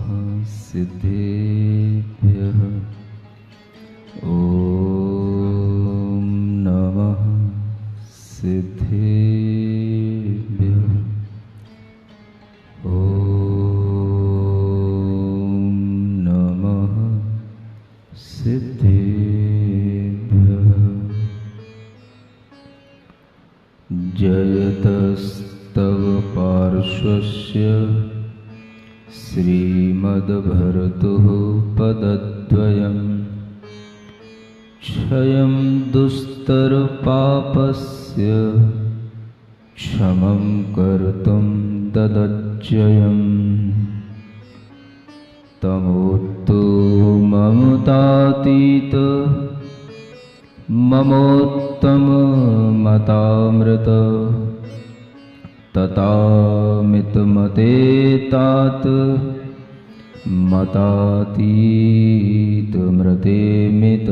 नमः सिद्धेभ्यः। ॐ नमः सिद्धेभ्यः। ॐ नमः सिद्धेभ्यः। जयतस्तव पार्श्वस्य श्रीमद्भर्तुः पदद्वयम् क्षयं दुस्तरपापस्य क्षमं कर्तुं ददज्जयम् तमोत्तु ममतातीत ममोत्तममतामृत ततामितमतेतात मतातीतमृतेमित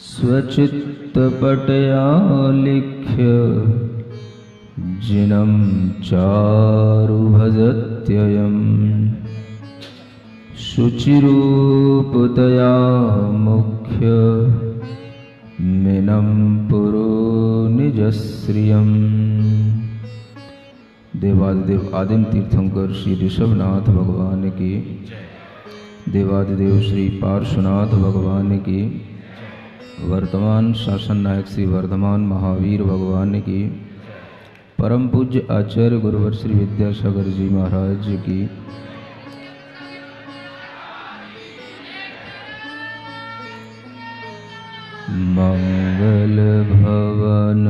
स्वचित्तपटया लिख्य जिनं चारुभजत्ययम् शुचिरूपतया मुख्य मिनं पुरो निजश्रियम्। देवादिदेव आदिम तीर्थंकर श्री ऋषभनाथ भगवान की, देवादिदेव श्री पार्श्वनाथ भगवान की, वर्तमान शासन नायक श्री वर्धमान महावीर भगवान की, परम पूज्य आचार्य गुरुवर श्री विद्यासागर जी महाराज की, मंगल भवन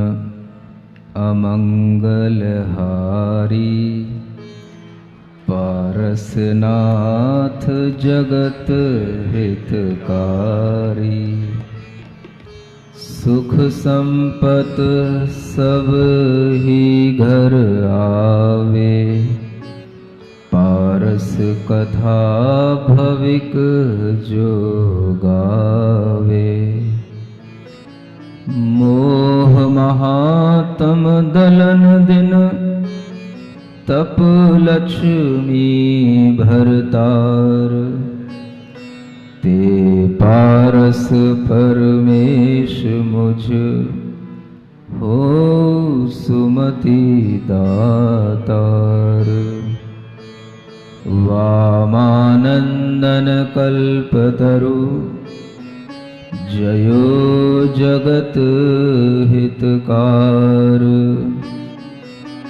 अमंगलहारी पारसनाथ जगत हितकारी सुख संपत सब ही घर आवे पारस कथा भविक जो गावे मोह महातम दलन दिन तप लक्ष्मी भरतार ते पारस परमेश मुझ हो सुमति दातार वामानंदन कल्पतरु जयो जगत हितकार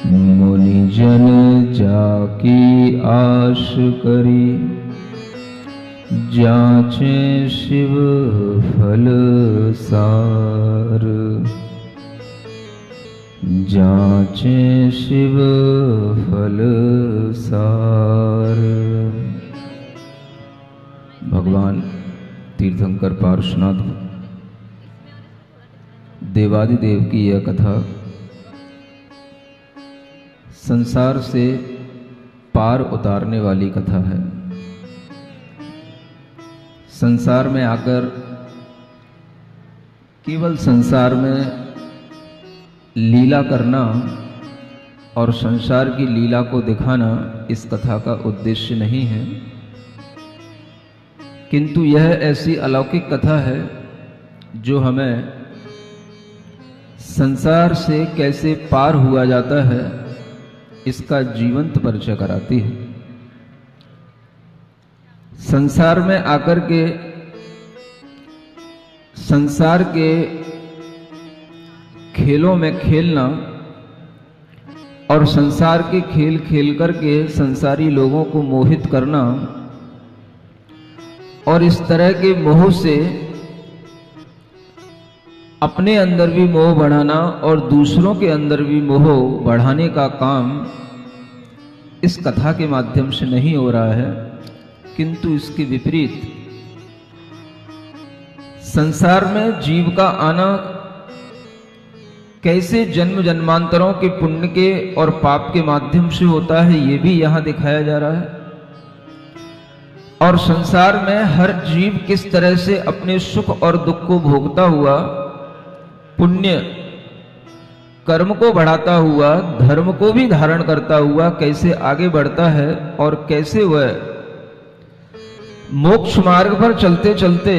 मुनिजन जाकी आश करी जाचे शिव फल सार जाचे शिव फल सार। भगवान तीर्थंकर पार्श्वनाथ देवादिदेव की यह कथा संसार से पार उतारने वाली कथा है। संसार में आकर केवल संसार में लीला करना और संसार की लीला को दिखाना इस कथा का उद्देश्य नहीं है, किंतु यह ऐसी अलौकिक कथा है जो हमें संसार से कैसे पार हुआ जाता है इसका जीवंत परिचय कराती है। संसार में आकर के संसार के खेलों में खेलना और संसार के खेल खेल करके संसारी लोगों को मोहित करना और इस तरह के मोह से अपने अंदर भी मोह बढ़ाना और दूसरों के अंदर भी मोह बढ़ाने का काम इस कथा के माध्यम से नहीं हो रहा है, किंतु इसके विपरीत संसार में जीव का आना कैसे जन्म जन्मांतरों के पुण्य के और पाप के माध्यम से होता है ये भी यहां दिखाया जा रहा है। और संसार में हर जीव किस तरह से अपने सुख और दुख को भोगता हुआ पुण्य कर्म को बढ़ाता हुआ, धर्म को भी धारण करता हुआ कैसे आगे बढ़ता है और कैसे वह मोक्ष मार्ग पर चलते चलते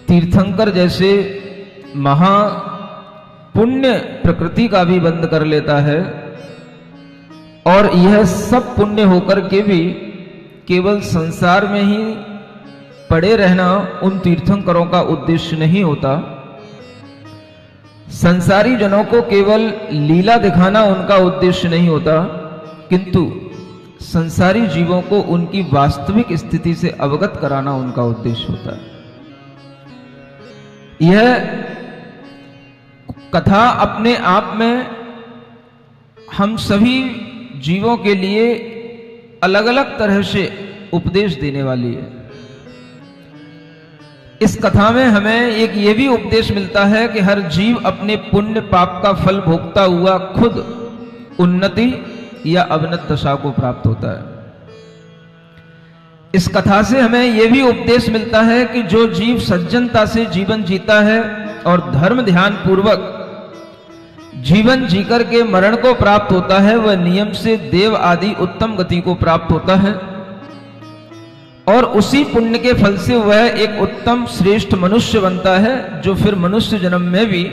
तीर्थंकर जैसे महा पुण्य प्रकृति का भी बंद कर लेता है, और यह सब पुण्य होकर के भी केवल संसार में ही पड़े रहना उन तीर्थंकरों का उद्देश्य नहीं होता। संसारी जनों को केवल लीला दिखाना उनका उद्देश्य नहीं होता, किंतु संसारी जीवों को उनकी वास्तविक स्थिति से अवगत कराना उनका उद्देश्य होता है। यह कथा अपने आप में हम सभी जीवों के लिए अलग अलग तरह से उपदेश देने वाली है। इस कथा में हमें एक ये भी उपदेश मिलता है कि हर जीव अपने पुण्य पाप का फल भोगता हुआ खुद उन्नति या अवनत दशा को प्राप्त होता है। इस कथा से हमें यह भी उपदेश मिलता है कि जो जीव सज्जनता से जीवन जीता है और धर्म ध्यान पूर्वक जीवन जीकर के मरण को प्राप्त होता है, वह नियम से देव आदि उत्तम गति को प्राप्त होता है, और उसी पुण्य के फल से वह एक उत्तम श्रेष्ठ मनुष्य बनता है, जो फिर मनुष्य जन्म में भी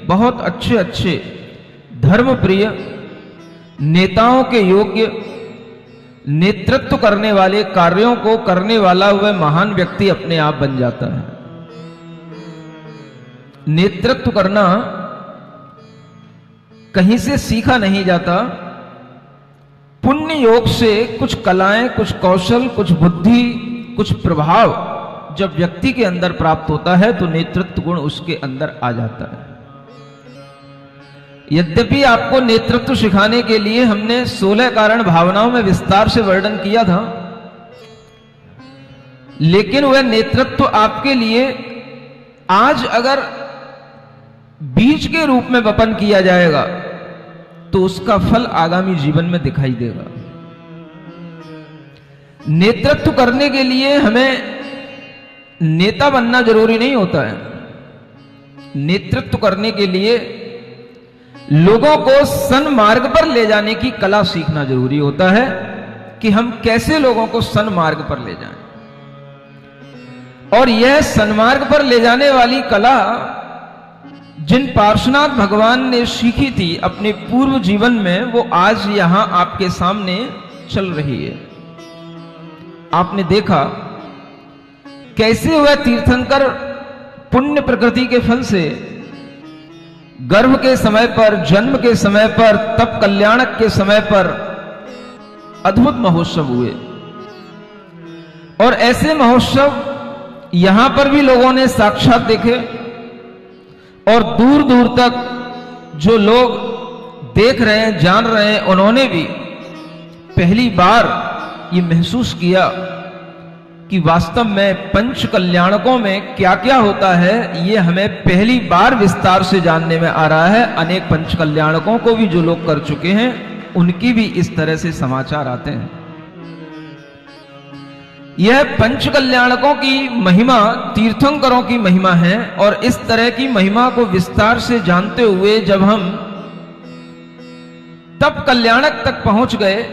बहुत अच्छे अच्छे धर्म प्रिय नेताओं के योग्य नेतृत्व करने वाले कार्यों को करने वाला वह महान व्यक्ति अपने आप बन जाता है। नेतृत्व करना कहीं से सीखा नहीं जाता। पुण्य योग से कुछ कलाएं, कुछ कौशल, कुछ बुद्धि, कुछ प्रभाव जब व्यक्ति के अंदर प्राप्त होता है तो नेतृत्व गुण उसके अंदर आ जाता है। यद्यपि आपको नेतृत्व सिखाने के लिए हमने 16 कारण भावनाओं में विस्तार से वर्णन किया था, लेकिन वह नेतृत्व आपके लिए आज अगर बीज के रूप में वपन किया जाएगा तो उसका फल आगामी जीवन में दिखाई देगा। नेतृत्व करने के लिए हमें नेता बनना जरूरी नहीं होता है। नेतृत्व करने के लिए लोगों को सन्मार्ग पर ले जाने की कला सीखना जरूरी होता है कि हम कैसे लोगों को सन्मार्ग पर ले जाएं। और यह सन्मार्ग पर ले जाने वाली कला जिन पार्श्वनाथ भगवान ने सीखी थी अपने पूर्व जीवन में, वो आज यहां आपके सामने चल रही है। आपने देखा कैसे वह तीर्थंकर पुण्य प्रकृति के फल से गर्भ के समय पर, जन्म के समय पर, तप कल्याणक के समय पर अद्भुत महोत्सव हुए। और ऐसे महोत्सव यहां पर भी लोगों ने साक्षात देखे, और दूर दूर तक जो लोग देख रहे हैं, जान रहे हैं, उन्होंने भी पहली बार ये महसूस किया कि वास्तव में पंच कल्याणकों में क्या क्या होता है। ये हमें पहली बार विस्तार से जानने में आ रहा है। अनेक पंच कल्याणकों को भी जो लोग कर चुके हैं उनकी भी इस तरह से समाचार आते हैं। यह पंच कल्याणकों की महिमा तीर्थंकरों की महिमा है, और इस तरह की महिमा को विस्तार से जानते हुए जब हम तप कल्याणक तक पहुंच गए,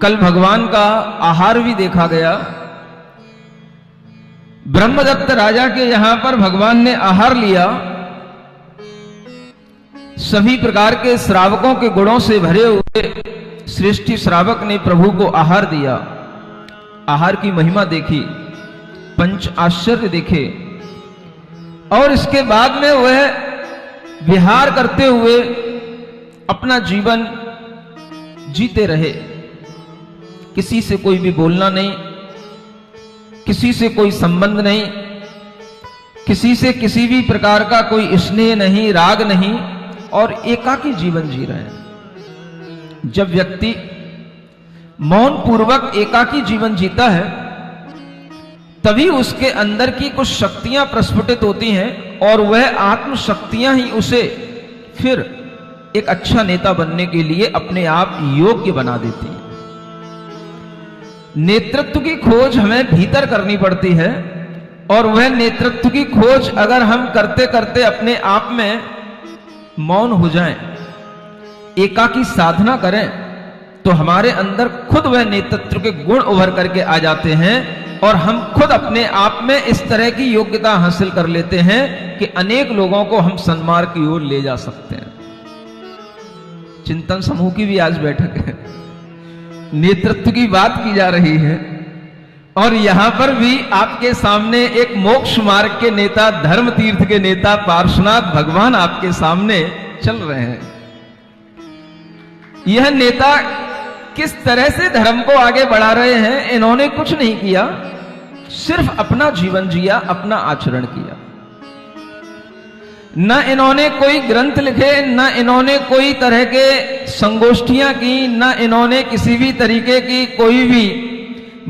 कल भगवान का आहार भी देखा गया। ब्रह्मदत्त राजा के यहां पर भगवान ने आहार लिया। सभी प्रकार के श्रावकों के गुणों से भरे हुए सृष्टि श्रावक ने प्रभु को आहार दिया। आहार की महिमा देखी, पंच आश्चर्य देखे, और इसके बाद में वह विहार करते हुए अपना जीवन जीते रहे। किसी से कोई भी बोलना नहीं, किसी से कोई संबंध नहीं, किसी से किसी भी प्रकार का कोई स्नेह नहीं, राग नहीं, और एकाकी जीवन जी रहे हैं। जब व्यक्ति मौन पूर्वक एकाकी जीवन जीता है तभी उसके अंदर की कुछ शक्तियां प्रस्फुटित होती हैं, और वह आत्म शक्तियां ही उसे फिर एक अच्छा नेता बनने के लिए अपने आप योग्य बना देती है। नेतृत्व की खोज हमें भीतर करनी पड़ती है, और वह नेतृत्व की खोज अगर हम करते करते अपने आप में मौन हो जाएं, एकाकी साधना करें, तो हमारे अंदर खुद वह नेतृत्व के गुण उभर करके आ जाते हैं और हम खुद अपने आप में इस तरह की योग्यता हासिल कर लेते हैं कि अनेक लोगों को हम सन्मार्ग की ओर ले जा सकते हैं। चिंतन समूह की भी आज बैठक है, नेतृत्व की बात की जा रही है और यहां पर भी आपके सामने एक मोक्ष मार्ग के नेता, धर्म तीर्थ के नेता पार्श्वनाथ भगवान आपके सामने चल रहे हैं। यह नेता किस तरह से धर्म को आगे बढ़ा रहे हैं, इन्होंने कुछ नहीं किया, सिर्फ अपना जीवन जिया, अपना आचरण किया। न इन्होंने कोई ग्रंथ लिखे, न इन्होंने कोई तरह के संगोष्ठियां की, न इन्होंने किसी भी तरीके की कोई भी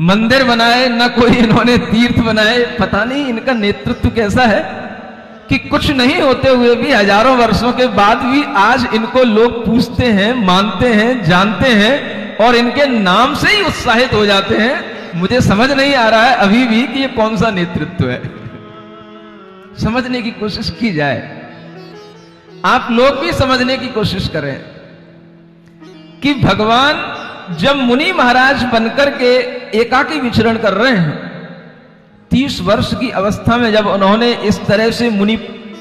मंदिर बनाए, न कोई इन्होंने तीर्थ बनाए। पता नहीं इनका नेतृत्व कैसा है कि कुछ नहीं होते हुए भी हजारों वर्षों के बाद भी आज इनको लोग पूछते हैं, मानते हैं, जानते हैं और इनके नाम से ही उत्साहित हो जाते हैं। मुझे समझ नहीं आ रहा है अभी भी कि ये कौन सा नेतृत्व है। समझने की कोशिश की जाए, आप लोग भी समझने की कोशिश करें कि भगवान जब मुनि महाराज बनकर के एकाकी विचरण कर रहे हैं, 30 वर्ष की अवस्था में जब उन्होंने इस तरह से मुनि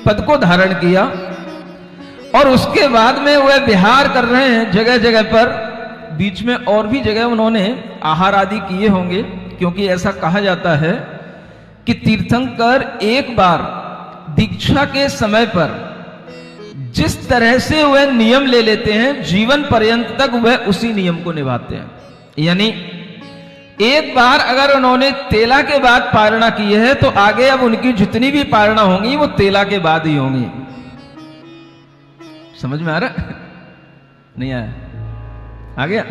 पद को धारण किया और उसके बाद में वह विहार कर रहे हैं जगह जगह पर, बीच में और भी जगह उन्होंने आहार आदि किए होंगे, क्योंकि ऐसा कहा जाता है कि तीर्थंकर एक बार दीक्षा के समय पर जिस तरह से वह नियम ले लेते हैं, जीवन पर्यंत तक वह उसी नियम को निभाते हैं। यानी एक बार अगर उन्होंने तेला के बाद पारणा की है तो आगे अब उनकी जितनी भी पारणा होंगी वो तेला के बाद ही होंगी। समझ में आ रहा? नहीं आया? आ गया?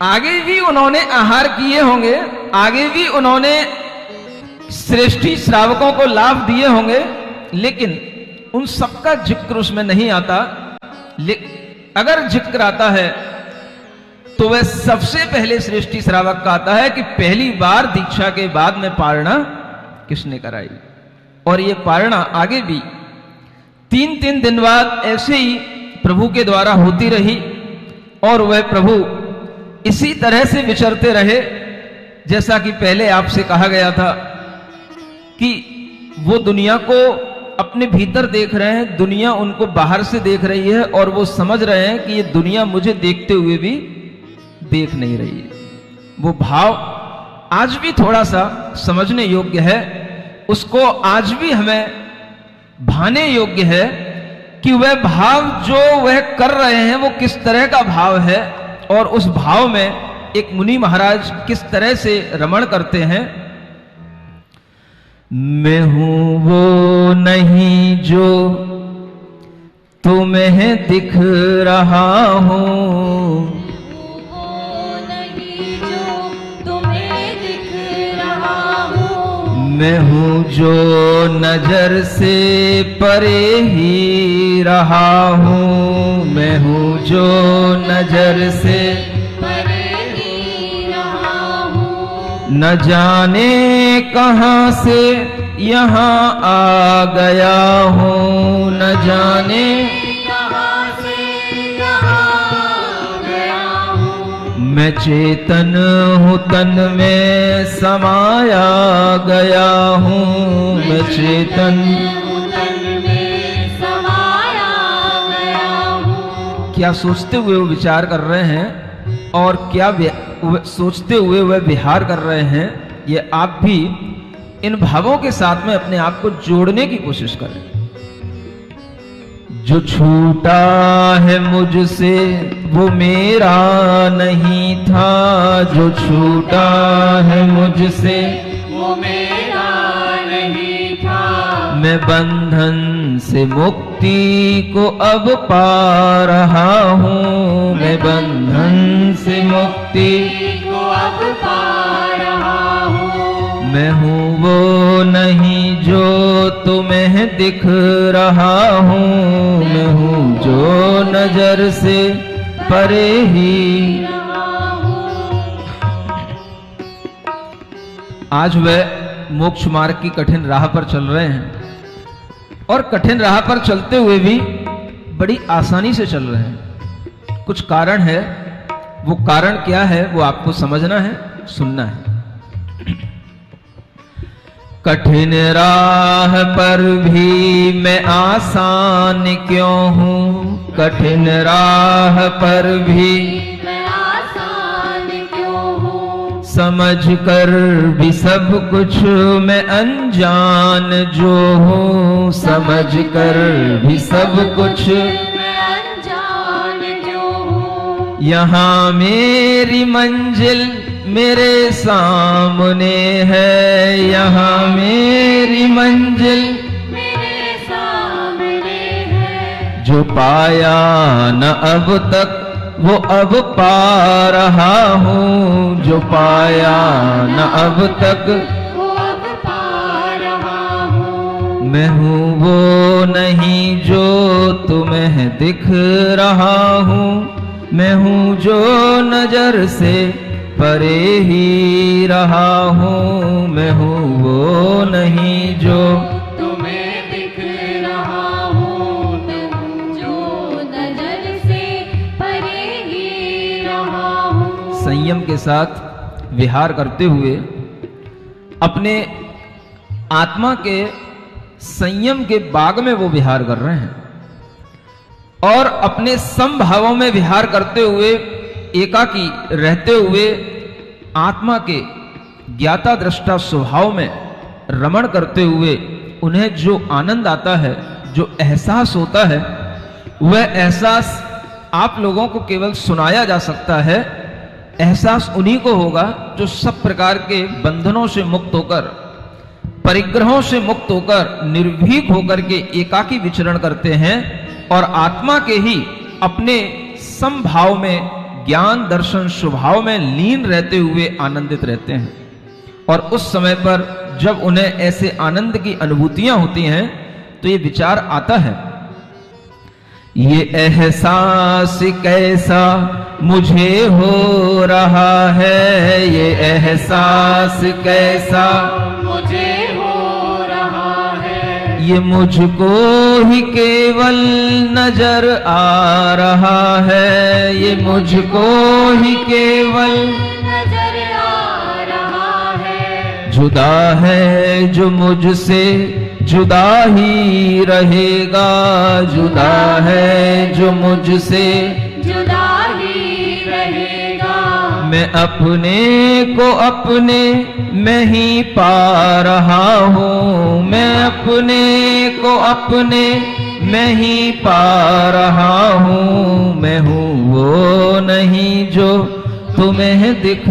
आगे भी उन्होंने आहार किए होंगे, आगे भी उन्होंने श्रेष्ठी श्रावकों को लाभ दिए होंगे, लेकिन उन सबका जिक्र उसमें नहीं आता। अगर जिक्र आता है तो वह सबसे पहले श्रेष्ठी श्रावक का आता है कि पहली बार दीक्षा के बाद में पारणा किसने कराई। और ये पारणा आगे भी 3-3 दिन बाद ऐसे ही प्रभु के द्वारा होती रही और वह प्रभु इसी तरह से विचरते रहे, जैसा कि पहले आपसे कहा गया था कि वो दुनिया को अपने भीतर देख रहे हैं, दुनिया उनको बाहर से देख रही है और वो समझ रहे हैं कि ये दुनिया मुझे देखते हुए भी देख नहीं रही है। वो भाव आज भी थोड़ा सा समझने योग्य है, उसको आज भी हमें भाने योग्य है कि वह भाव जो वह कर रहे हैं वो किस तरह का भाव है और उस भाव में एक मुनि महाराज किस तरह से रमण करते हैं। मैं हूं वो नहीं जो तुम्हें दिख रहा हूं, वो नहीं जो तुम्हें दिख रहा हूं, मैं हूं जो नजर से परे ही रहा हूं, मैं हूं जो नजर से न जाने कहां से यहां आ गया हूं, न जाने कहां से यहां आ गया हूं, मैं चेतन हूं तन में समाया गया हूं, मैं चेतन हूं तन में समाया गया हूं। क्या सोचते हुए वो विचार कर रहे हैं और क्या सोचते हुए वह विहार कर रहे हैं, ये आप भी इन भावों के साथ में अपने आप को जोड़ने की कोशिश करें। जो छूटा है मुझसे वो मेरा नहीं था, जो छूटा है मुझसे वो मेरा नहीं था, मैं बंधन से मुक्ति को अब पा रहा हूँ, मैं बंधन से मुक्ति को अब पा रहा हूँ, मैं हूँ वो नहीं जो तुम्हें दिख रहा हूँ, मैं हूँ जो नजर से परे ही। आज वह मोक्ष मार्ग की कठिन राह पर चल रहे हैं और कठिन राह पर चलते हुए भी बड़ी आसानी से चल रहे हैं। कुछ कारण है, वो कारण क्या है वो आपको समझना है, सुनना है। कठिन राह पर भी मैं आसान क्यों हूँ, कठिन राह पर भी मैं आसान क्यों हूँ, समझ कर भी सब कुछ मैं अनजान जो हूँ, समझ कर भी सब कुछ मैं अनजान जो हूँ। यहाँ मेरी मंजिल मेरे सामने है, यहाँ मेरी मंजिल मेरे सामने है, जो पाया न अब तक वो अब पा रहा हूँ, जो पाया न अब तक वो अब पा रहा हूँ। मैं हूँ वो नहीं जो तुम्हें दिख रहा हूँ, मैं हूँ जो नजर से परे ही रहा हूँ, मैं हूँ वो नहीं जो तुम्हें दिख रहा हूँ, मैं हूँ जो नजर से परे ही रहा हूँ। संयम के साथ विहार करते हुए अपने आत्मा के संयम के बाग में वो विहार कर रहे हैं और अपने समभावों में विहार करते हुए, एकाकी रहते हुए आत्मा के ज्ञाता दृष्टा स्वभाव में रमण करते हुए उन्हें जो आनंद आता है, जो एहसास होता है, वह एहसास आप लोगों को केवल सुनाया जा सकता है। एहसास उन्हीं को होगा जो सब प्रकार के बंधनों से मुक्त होकर, परिग्रहों से मुक्त होकर, निर्भीक होकर के एकाकी विचरण करते हैं और आत्मा के ही अपने समभाव में, ज्ञान दर्शन स्वभाव में लीन रहते हुए आनंदित रहते हैं। और उस समय पर जब उन्हें ऐसे आनंद की अनुभूतियां होती हैं तो ये विचार आता है, ये एहसास कैसा मुझे हो रहा है, ये एहसास कैसा मुझे हो रहा है, ये मुझको ही केवल नजर आ रहा है, ये मुझको ही केवल नजर आ रहा है। जुदा है जो मुझसे जुदा ही रहेगा, जुदा है जो मुझसे जुदा ही रहेगा। मैं अपने को अपने में ही पा रहा हूँ, मैं अपने को अपने में ही पा रहा हूँ, मैं हूँ वो नहीं जो तुम्हें दिख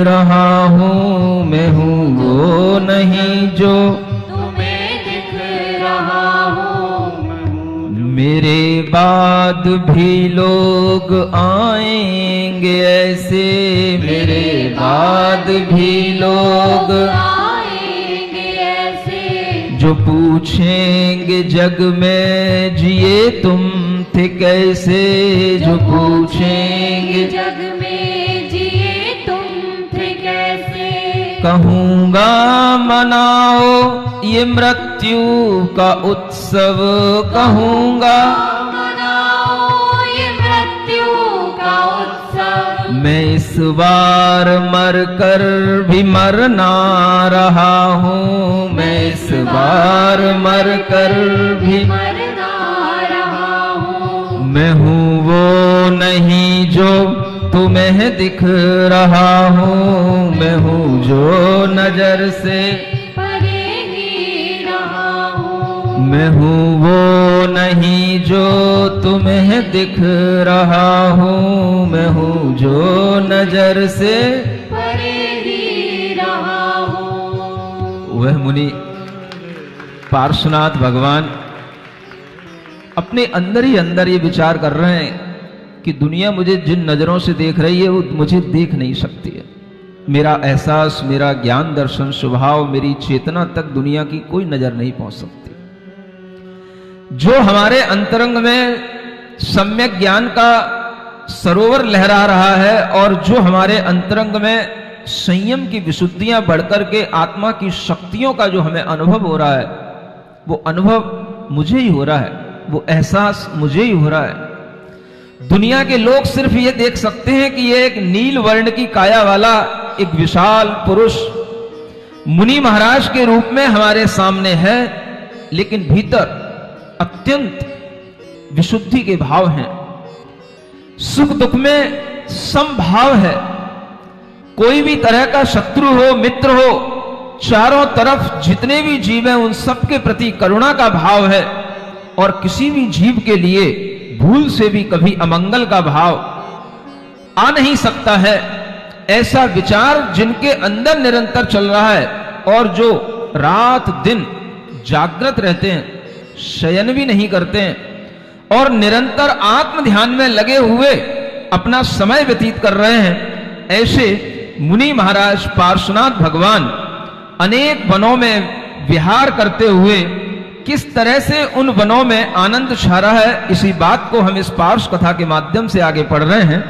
रहा हूँ, मैं हूँ वो नहीं जो तुम्हें दिख रहा हूँ। मेरे बाद भी लोग आएंगे ऐसे, मेरे बाद भी लोग आएंगे ऐसे, जो पूछेंगे जग में जिए तुम थे कैसे, जो पूछेंगे जग में जिए तुम थे कैसे। कहूँगा मनाओ ये मृत्यु का उत्सव, कहूँगा मनाओ ये मृत्यु का उत्सव। मैं इस बार मर कर भी मरना रहा हूँ, मैं इस बार मर कर भी मरना रहा हूँ। मैं हूँ वो नहीं जो तुम्हें दिख रहा हूँ, मैं हूँ जो नजर से परे ही रहा हूँ। मैं हूँ वो नहीं जो तुम्हें दिख रहा हूँ, मैं हूँ जो नजर से परे ही रहा हूँ। वह मुनि पार्श्वनाथ भगवान अपने अंदर ही अंदर ये विचार कर रहे हैं कि दुनिया मुझे जिन नजरों से देख रही है वो मुझे देख नहीं सकती है। मेरा एहसास, मेरा ज्ञान दर्शन स्वभाव, मेरी चेतना तक दुनिया की कोई नजर नहीं पहुंच सकती। जो हमारे अंतरंग में सम्यक ज्ञान का सरोवर लहरा रहा है और जो हमारे अंतरंग में संयम की विशुद्धियां बढ़कर के आत्मा की शक्तियों का जो हमें अनुभव हो रहा है, वो अनुभव मुझे ही हो रहा है। वो एहसास मुझे ही हो रहा है। दुनिया के लोग सिर्फ ये देख सकते हैं कि ये एक नील वर्ण की काया वाला एक विशाल पुरुष मुनि महाराज के रूप में हमारे सामने है, लेकिन भीतर अत्यंत विशुद्धि के भाव हैं, सुख दुख में समभाव है। कोई भी तरह का शत्रु हो मित्र हो, चारों तरफ जितने भी जीव हैं उन सब के प्रति करुणा का भाव है, और किसी भी जीव के लिए भूल से भी कभी अमंगल का भाव आ नहीं सकता है। ऐसा विचार जिनके अंदर निरंतर चल रहा है, और जो रात दिन जागृत रहते हैं, शयन भी नहीं करते हैं, और निरंतर आत्म ध्यान में लगे हुए अपना समय व्यतीत कर रहे हैं, ऐसे मुनि महाराज पार्श्वनाथ भगवान अनेक वनों में विहार करते हुए किस तरह से उन वनों में आनंद छा रहा है, इसी बात को हम इस पार्श्व कथा के माध्यम से आगे पढ़ रहे हैं।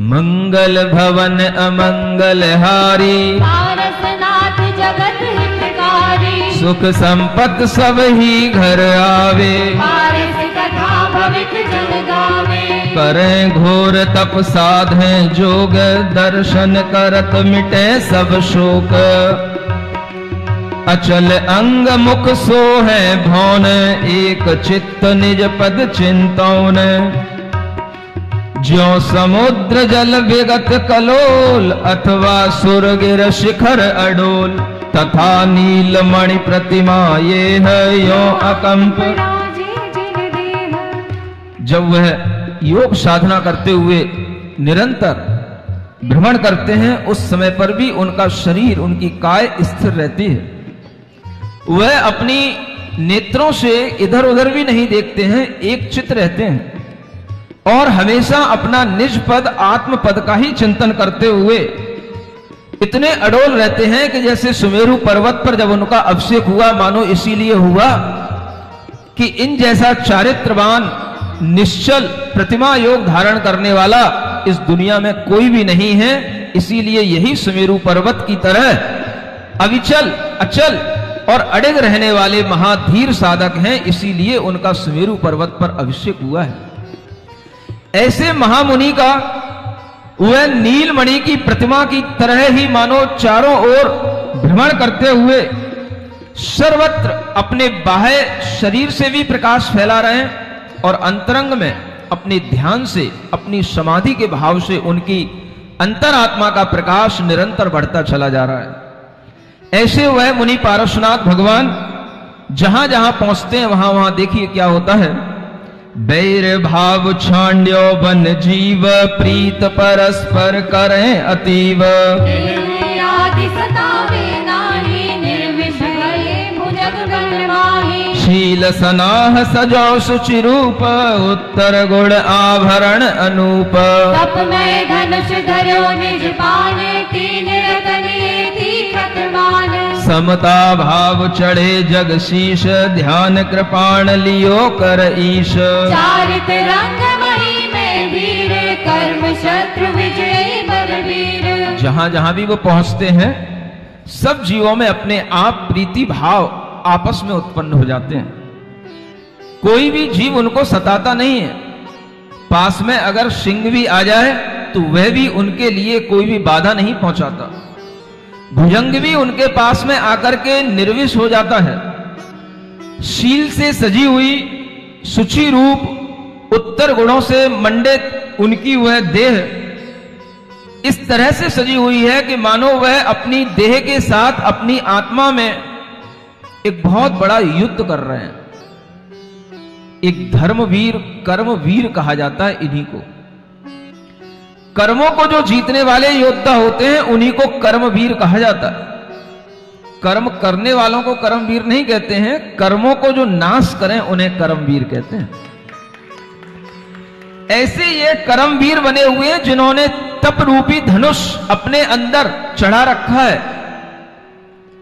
मंगल भवन अमंगल हारी, पारसनाथ जगत हितकारी, सुख संपत सब ही घर आवे, पारस कथा भवित जन गावे, करें घोर तप साधें जोग, दर्शन करत मिटे सब शोक, अचल अंग मुख सो है भौन, एक चित्त निज पद चिंतौन, ज्यो समुद्र जल विगत कलोल, अथवा सुरगिर शिखर अडोल, तथा नील मणि प्रतिमा ये है यो अकंप। जब वह योग साधना करते हुए निरंतर भ्रमण करते हैं, उस समय पर भी उनका शरीर, उनकी काय स्थिर रहती है। वह अपनी नेत्रों से इधर उधर भी नहीं देखते हैं, एक चित्त रहते हैं, और हमेशा अपना निज पद आत्म पद का ही चिंतन करते हुए इतने अडोल रहते हैं कि जैसे सुमेरु पर्वत पर जब उनका अभिषेक हुआ, मानो इसीलिए हुआ कि इन जैसा चारित्रवान निश्चल प्रतिमा योग धारण करने वाला इस दुनिया में कोई भी नहीं है। इसीलिए यही सुमेरु पर्वत की तरह अविचल अचल और अड़िग रहने वाले महाधीर साधक हैं, इसीलिए उनका सुमेरु पर्वत पर अभिषेक हुआ है। ऐसे महामुनि का वह नीलमणि की प्रतिमा की तरह ही मानो चारों ओर भ्रमण करते हुए सर्वत्र अपने बाह्य शरीर से भी प्रकाश फैला रहे हैं, और अंतरंग में अपने ध्यान से, अपनी समाधि के भाव से उनकी अंतरात्मा का प्रकाश निरंतर बढ़ता चला जा रहा है। ऐसे वह मुनि पार्श्वनाथ भगवान जहां जहां पहुंचते हैं वहां वहां देखिए क्या होता है। बैर भाव छांड्यो बन जीव, प्रीत परस्पर करें अतीव, आदि सतावे नाही, निर्विष गए भुजग गणमाही, शील सनाह सजो सुचि रूप, उत्तर गुण आभरण अनूप, तप में धनुष धरो निज पान, तीन रतने तीखत मान, समता भाव चढ़े जग शीश, ध्यान कृपाण लियो कर ईश, चारित रंग मही में वीर, कर्म शत्रु विजयी बलवीर। जहां जहां भी वो पहुंचते हैं सब जीवों में अपने आप प्रीति भाव आपस में उत्पन्न हो जाते हैं। कोई भी जीव उनको सताता नहीं है। पास में अगर सिंह भी आ जाए तो वह भी उनके लिए कोई भी बाधा नहीं पहुंचाता। भुजंग भी उनके पास में आकर के निर्विष हो जाता है। शील से सजी हुई सुचि रूप उत्तर गुणों से मंडित उनकी वह देह इस तरह से सजी हुई है कि मानो वह अपनी देह के साथ अपनी आत्मा में एक बहुत बड़ा युद्ध कर रहे हैं। एक धर्मवीर कर्मवीर कहा जाता है इन्हीं को। कर्मों को जो जीतने वाले योद्धा होते हैं उन्हीं को कर्मवीर कहा जाता है। कर्म करने वालों को कर्मवीर नहीं कहते हैं, कर्मों को जो नाश करें उन्हें कर्मवीर कहते हैं। ऐसे ये कर्मवीर बने हुए हैं जिन्होंने तप रूपी धनुष अपने अंदर चढ़ा रखा है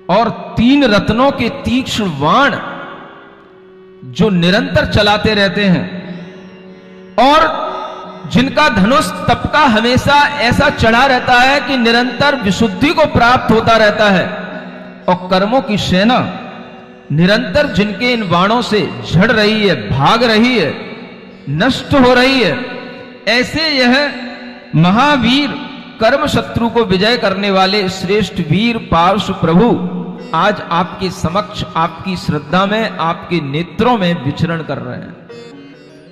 और 3 रत्नों के तीक्ष्ण बाण जो निरंतर चलाते रहते हैं, और जिनका धनुष तप का हमेशा ऐसा चढ़ा रहता है कि निरंतर विशुद्धि को प्राप्त होता रहता है, और कर्मों की सेना निरंतर जिनके इन बाणों से झड़ रही है, भाग रही है, नष्ट हो रही है, ऐसे यह महावीर कर्म शत्रु को विजय करने वाले श्रेष्ठ वीर पार्श्व प्रभु आज आपके समक्ष, आपकी श्रद्धा में, आपके नेत्रों में विचरण कर रहे हैं।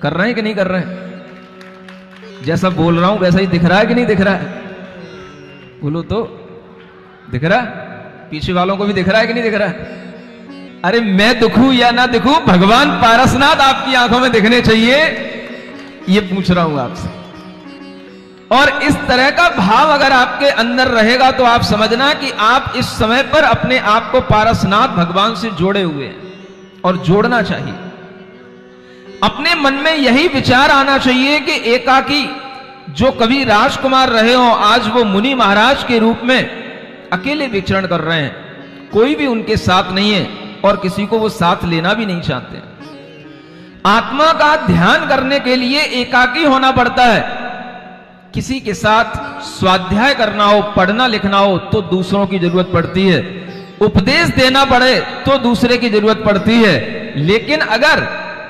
कर रहे हैं कि नहीं कर रहे हैं? जैसा बोल रहा हूं वैसा ही दिख रहा है कि नहीं दिख रहा है? बोलो तो, दिख रहा है? पीछे वालों को भी दिख रहा है कि नहीं दिख रहा है? अरे मैं दिखूं या ना दिखूं, भगवान पारसनाथ आपकी आंखों में दिखने चाहिए, ये पूछ रहा हूं आपसे। और इस तरह का भाव अगर आपके अंदर रहेगा तो आप समझना कि आप इस समय पर अपने आप को पारसनाथ भगवान से जोड़े हुए हैं, और जोड़ना चाहिए। अपने मन में यही विचार आना चाहिए कि एकाकी जो कभी राजकुमार रहे हो, आज वो मुनि महाराज के रूप में अकेले विचरण कर रहे हैं, कोई भी उनके साथ नहीं है और किसी को वो साथ लेना भी नहीं चाहते। आत्मा का ध्यान करने के लिए एकाकी होना पड़ता है। किसी के साथ स्वाध्याय करना हो, पढ़ना लिखना हो तो दूसरों की जरूरत पड़ती है, उपदेश देना पड़े तो दूसरे की जरूरत पड़ती है। लेकिन अगर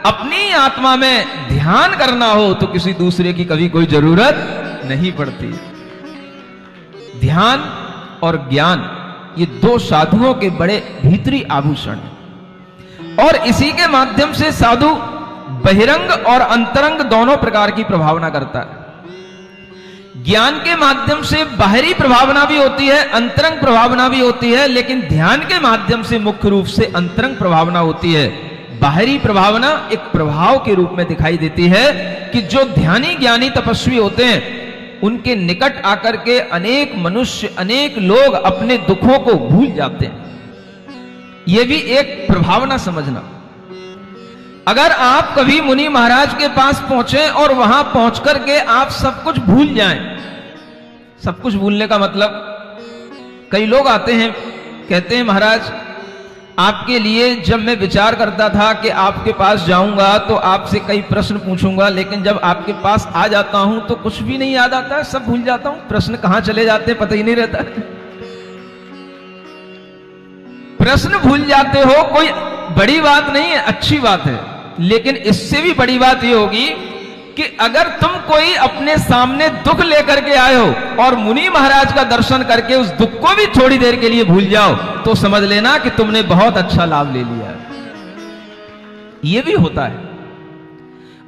अपनी आत्मा में ध्यान करना हो तो किसी दूसरे की कभी कोई जरूरत नहीं पड़ती। ध्यान और ज्ञान ये दो साधुओं के बड़े भीतरी आभूषण हैं, और इसी के माध्यम से साधु बहिरंग और अंतरंग दोनों प्रकार की प्रभावना करता है। ज्ञान के माध्यम से बाहरी प्रभावना भी होती है, अंतरंग प्रभावना भी होती है, लेकिन ध्यान के माध्यम से मुख्य रूप से अंतरंग प्रभावना होती है। बाहरी प्रभावना एक प्रभाव के रूप में दिखाई देती है कि जो ध्यानी ज्ञानी तपस्वी होते हैं उनके निकट आकर के अनेक मनुष्य, अनेक लोग अपने दुखों को भूल जाते हैं। यह भी एक प्रभावना समझना। अगर आप कभी मुनि महाराज के पास पहुंचे और वहां पहुंच करके आप सब कुछ भूल जाएं, सब कुछ भूलने का मतलब, कई लोग आते हैं कहते हैं महाराज आपके लिए जब मैं विचार करता था कि आपके पास जाऊंगा तो आपसे कई प्रश्न पूछूंगा, लेकिन जब आपके पास आ जाता हूं तो कुछ भी नहीं याद आता है, सब भूल जाता हूं, प्रश्न कहां चले जाते हैं पता ही नहीं रहता। प्रश्न भूल जाते हो कोई बड़ी बात नहीं है, अच्छी बात है, लेकिन इससे भी बड़ी बात यह होगी कि अगर तुम कोई अपने सामने दुख लेकर के आए हो और मुनि महाराज का दर्शन करके उस दुख को भी थोड़ी देर के लिए भूल जाओ तो समझ लेना कि तुमने बहुत अच्छा लाभ ले लिया है। यह भी होता है।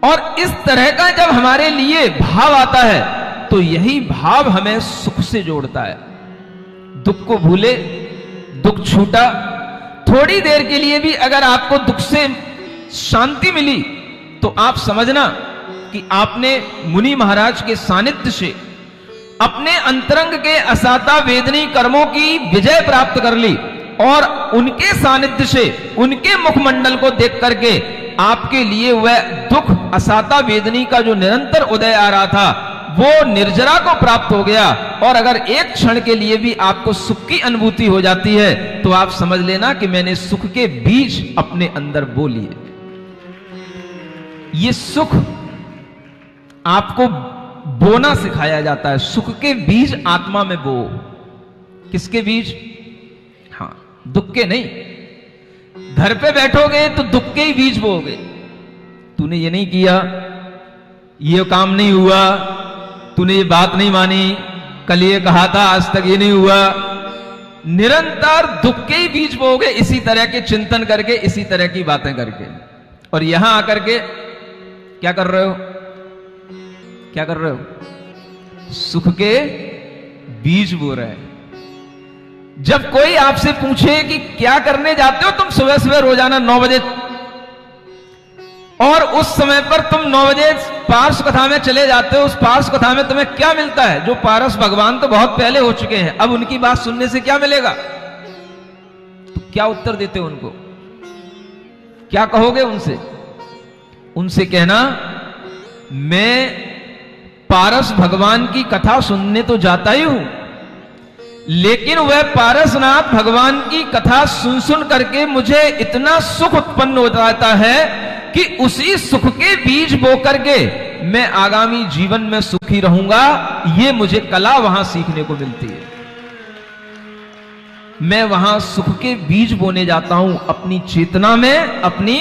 और इस तरह का जब हमारे लिए भाव आता है तो यही भाव हमें सुख से जोड़ता है। दुख को भूले, दुख छूटा, थोड़ी देर के लिए भी अगर आपको दुख से शांति मिली तो आप समझना कि आपने मुनि महाराज के सानिध्य से अपने अंतरंग के असाता वेदनी कर्मों की विजय प्राप्त कर ली, और उनके सानिध्य से, उनके मुखमंडल को देख करके आपके लिए वह दुख, असाता वेदनी का जो निरंतर उदय आ रहा था वो निर्जरा को प्राप्त हो गया। और अगर एक क्षण के लिए भी आपको सुख की अनुभूति हो जाती है तो आप समझ लेना कि मैंने सुख के बीज अपने अंदर बो लिए। ये सुख आपको बोना सिखाया जाता है। सुख के बीज आत्मा में बो। किसके बीज? हां, दुख के नहीं। घर पे बैठोगे तो दुख के ही बीज बोओगे। तूने ये नहीं किया, ये काम नहीं हुआ, तूने ये बात नहीं मानी, कल ये कहा था, आज तक ये नहीं हुआ। निरंतर दुख के ही बीज बोओगे, इसी तरह के चिंतन करके, इसी तरह की बातें करके। और यहां आकर के क्या कर रहे हो? क्या कर रहे हो? सुख के बीज बो रहे हैं। जब कोई आपसे पूछे कि क्या करने जाते हो तुम सुबह सुबह रोजाना 9 बजे, और उस समय पर तुम 9 बजे पार्श्व कथा में चले जाते हो, उस पार्श्व कथा में तुम्हें क्या मिलता है? जो पारस भगवान तो बहुत पहले हो चुके हैं, अब उनकी बात सुनने से क्या मिलेगा? तो क्या उत्तर देते हो उनको? क्या कहोगे उनसे? उनसे कहना मैं पारस भगवान की कथा सुनने तो जाता ही हूं, लेकिन वह पारसनाथ भगवान की कथा सुन सुन करके मुझे इतना सुख उत्पन्न हो जाता है कि उसी सुख के बीज बो करके मैं आगामी जीवन में सुखी रहूंगा। ये मुझे कला वहां सीखने को मिलती है। मैं वहां सुख के बीज बोने जाता हूं, अपनी चेतना में, अपनी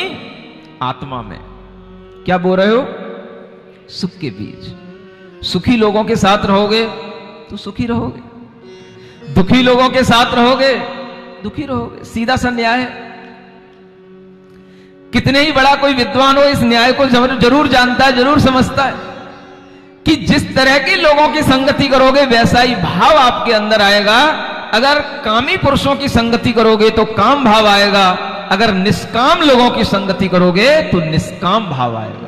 आत्मा में। क्या बोल रहे हो? सुख के बीज। सुखी लोगों के साथ रहोगे तो सुखी रहोगे, दुखी लोगों के साथ रहोगे दुखी रहोगे। सीधा सा न्याय है। कितने ही बड़ा कोई विद्वान हो, इस न्याय को जरूर जानता है, जरूर समझता है कि जिस तरह के लोगों की संगति करोगे वैसा ही भाव आपके अंदर आएगा। अगर कामी पुरुषों की संगति करोगे तो काम भाव आएगा, अगर निष्काम लोगों की संगति करोगे तो निष्काम भाव आएगा।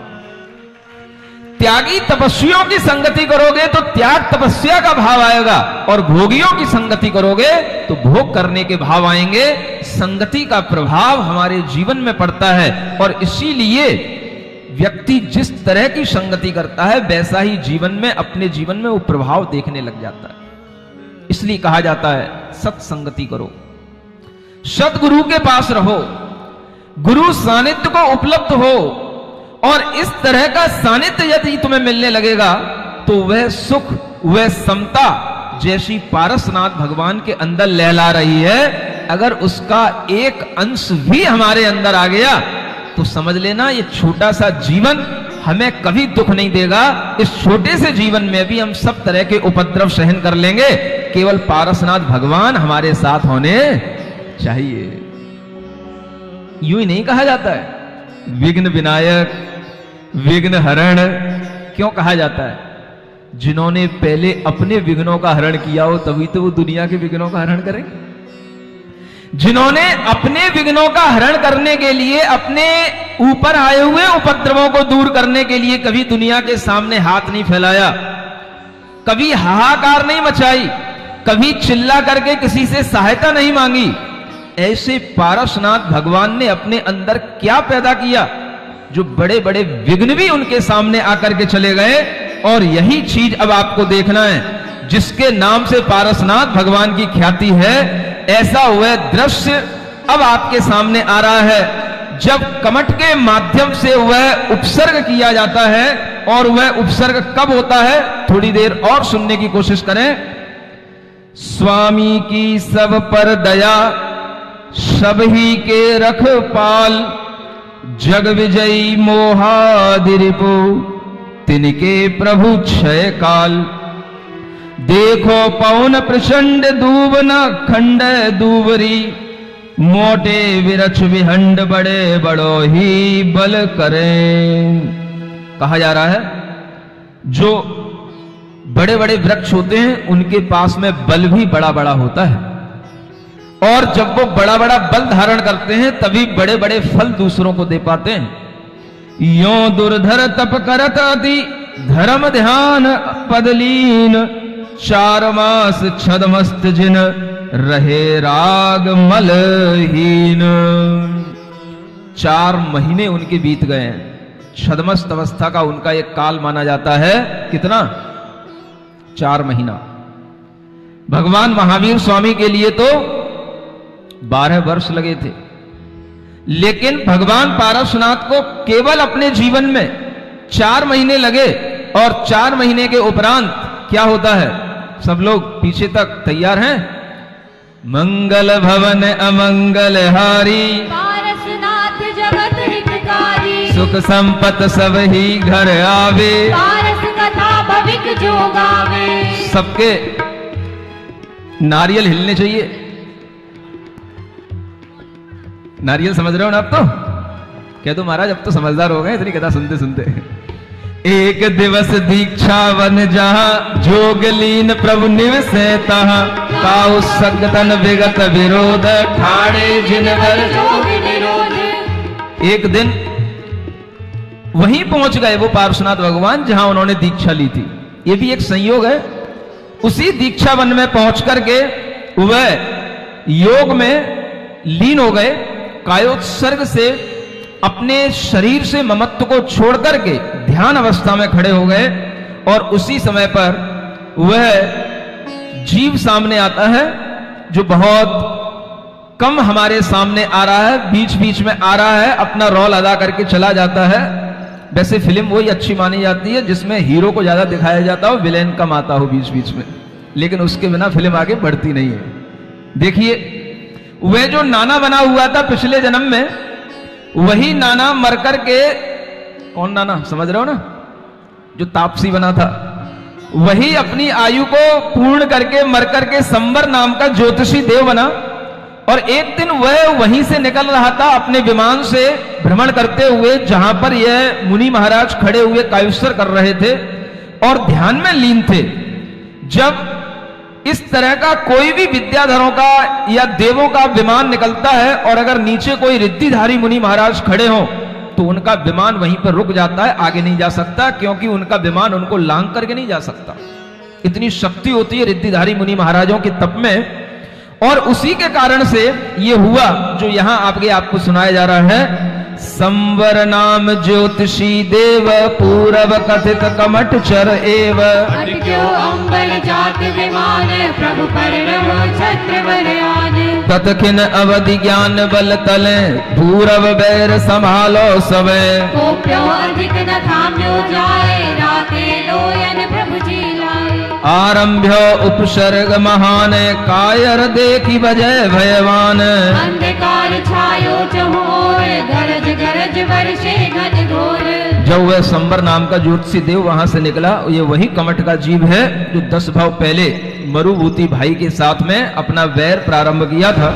त्यागी तपस्वियों की संगति करोगे तो त्याग तपस्या का भाव आएगा, और भोगियों की संगति करोगे तो भोग करने के भाव आएंगे। संगति का प्रभाव हमारे जीवन में पड़ता है, और इसीलिए व्यक्ति जिस तरह की संगति करता है वैसा ही जीवन में, अपने जीवन में वो प्रभाव देखने लग जाता है। इसलिए कहा जाता है सत्संगति करो, सतगुरु के पास रहो, गुरु सानिध्य को उपलब्ध हो, और इस तरह का सानिध्य यदि तुम्हें मिलने लगेगा तो वह सुख, वह समता जैसी पारसनाथ भगवान के अंदर लहला रही है, अगर उसका एक अंश भी हमारे अंदर आ गया तो समझ लेना ये छोटा सा जीवन हमें कभी दुख नहीं देगा। इस छोटे से जीवन में भी हम सब तरह के उपद्रव सहन कर लेंगे, केवल पारसनाथ भगवान हमारे साथ होने चाहिए। यूं ही नहीं कहा जाता है विघ्न विनायक, विघ्न हरण। क्यों कहा जाता है? जिन्होंने पहले अपने विघ्नों का हरण किया हो तभी तो वो दुनिया के विघ्नों का हरण करेंगे। जिन्होंने अपने विघ्नों का हरण करने के लिए, अपने ऊपर आए हुए उपद्रवों को दूर करने के लिए कभी दुनिया के सामने हाथ नहीं फैलाया, कभी हाहाकार नहीं मचाई, कभी चिल्ला करके किसी से सहायता नहीं मांगी, ऐसे पारसनाथ भगवान ने अपने अंदर क्या पैदा किया जो बड़े बड़े विघ्न भी उनके सामने आकर के चले गए। और यही चीज अब आपको देखना है, जिसके नाम से पारसनाथ भगवान की ख्याति है, ऐसा वह दृश्य अब आपके सामने आ रहा है जब कमठ के माध्यम से वह उपसर्ग किया जाता है। और वह उपसर्ग कब होता है, थोड़ी देर और सुनने की कोशिश करें। स्वामी की सब पर दया, सब ही के रख पाल, जग विजयी मोहादिरिपु, तिनके प्रभु क्षय काल। देखो पवन प्रचंड दूब न खंड दूबरी, मोटे विरक्ष विहंड बड़े बड़ो ही बल करें। कहा जा रहा है जो बड़े बड़े वृक्ष होते हैं उनके पास में बल भी बड़ा बड़ा होता है, और जब वो बड़ा बड़ा बल धारण करते हैं तभी बड़े बड़े फल दूसरों को दे पाते हैं। यो दुर्धर तप करत अति, धर्म ध्यान पदलीन, 4 मास छदमस्त जिन, रहे राग मलहीन। 4 महीने उनके बीत गए हैं। छदमस्त अवस्था का उनका एक काल माना जाता है, कितना? 4 महीना। भगवान महावीर स्वामी के लिए तो 12 वर्ष लगे थे, लेकिन भगवान पारसनाथ को केवल अपने जीवन में 4 महीने लगे। और 4 महीने के उपरांत क्या होता है? सब लोग पीछे तक तैयार हैं? मंगल भवन अमंगल हारी, पारसनाथ जगत हितकारी, सुख संपत सब ही घर आवे, पारस कथा भविक जो गावे। सबके नारियल हिलने चाहिए। नारियल समझ रहे हो ना आप? तो कह दो महाराज अब तो समझदार हो गए इतनी कथा सुनते सुनते। एक दिवस दीक्षा वन जहां, जोगलीन प्रभु निवसे तहां, काउ सगतन विगत विरोध, ठाणे जिनवर जोग निरोध। एक दिन वहीं पहुंच गए वो पार्श्वनाथ भगवान जहां उन्होंने दीक्षा ली थी। ये भी एक संयोग है। उसी दीक्षा वन में पहुंच करके वह योग में लीन हो गए, कायोत्सर्ग से अपने शरीर से ममत्व को छोड़ करके ध्यान अवस्था में खड़े हो गए। और उसी समय पर वह जीव सामने आता है जो बहुत कम हमारे सामने आ रहा है, बीच बीच में आ रहा है, अपना रोल अदा करके चला जाता है। वैसे फिल्म वही अच्छी मानी जाती है जिसमें हीरो को ज्यादा दिखाया जाता हो, विलेन कम आता हो बीच बीच में, लेकिन उसके बिना फिल्म आगे बढ़ती नहीं है। देखिए वह जो नाना बना हुआ था पिछले जन्म में, वही नाना मर कर के, कौन नाना समझ रहे हो ना, जो तापसी बना था, वही अपनी आयु को पूर्ण करके मर करके संवर नाम का ज्योतिषी देव बना। और एक दिन वह वहीं से निकल रहा था अपने विमान से भ्रमण करते हुए, जहां पर यह मुनि महाराज खड़े हुए कायुस्सर कर रहे थे और ध्यान में लीन थे। जब इस तरह का कोई भी विद्याधरों का या देवों का विमान निकलता है और अगर नीचे कोई रिद्धिधारी मुनि महाराज खड़े हों तो उनका विमान वहीं पर रुक जाता है, आगे नहीं जा सकता, क्योंकि उनका विमान उनको लांग करके नहीं जा सकता। इतनी शक्ति होती है रिद्धिधारी मुनि महाराजों के तप में। और उसी के कारण से ये हुआ जो यहां आपको सुनाया जा रहा है। संवर नाम ज्योतिषी देव पूरब कथित कमठ चर एव, अटक्यो अंबर जात विमान प्रभु परिणव छत्र बलयान। तत्खिन अवधि ज्ञान बल तले पूरब बैर संभालो सवे, कोप्यो अधिक न थाम्यो जाए राते लोयन प्रभु जी लाए। आरंभ्यो उपसर्ग महान कायर देखी बजय भयवान, अंधकार छायो चहुओर गरज गरज वर्षे घन घोर। जब वह संवर नाम का ज्योतिषी देव वहां से निकला, ये वही कमठ का जीव है जो 10 भाव पहले मरुभूति भाई के साथ में अपना वैर प्रारंभ किया था।